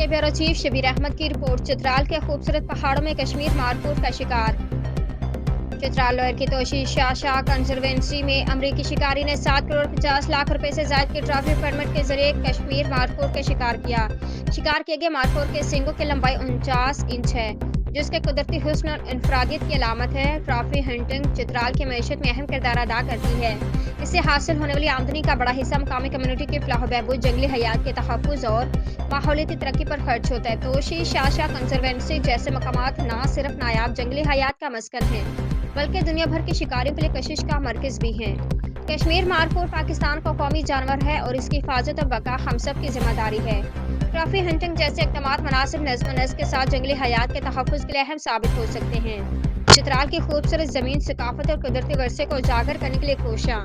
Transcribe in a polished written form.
کے bureau chief Shabbir Ahmad کی report. Chitral کے خوبصورت پہاڑوں میں کشمیر مارکوٹ کا شکار۔ چترال لوئر کی توشی شاہ کنزروینسی میں امریکی شکاری نے 7 کروڑ 50 لاکھ روپے سے زائد کے ٹرافی پرمٹ کے ذریعے کشمیر مارکوٹ کا شکار کیا۔ شکار کیے گئے مارکوٹ کے سینگوں کی لمبائی 49 انچ ہے، جو اس کے قدرتی حسن اور انفرادیت کی علامت ہے۔ ٹرافی ہنٹنگ چترال کی معیشت میں اہم کردار ادا کرتی ہے۔ اس سے حاصل ہونے والی آمدنی کا بڑا حصہ مقامی کمیونٹی کی فلاح و بہبود، جنگلی حیات کے تحفظ اور ماحولیاتی ترقی پر خرچ ہوتا ہے۔ توشی شاہ کنزروینسی جیسے مقامات نہ صرف نایاب جنگلی حیات کا مسکن ہیں، بلکہ دنیا بھر کے شکاریوں کے لیے کشش کا مرکز بھی ہیں۔ کشمیر مارکوٹ پاکستان کا قومی جانور ہے اور اس کی حفاظت اور بقا ہم سب کی ذمہ داری ہے۔ ٹرافی ہنٹنگ جیسے اقدامات مناسب نظم و نسق کے ساتھ جنگلی حیات کے تحفظ کے لیے اہم ثابت ہو سکتے ہیں۔ چترال کی خوبصورت زمین، ثقافت اور قدرتی ورثے کو اجاگر کرنے کے لیے کوشاں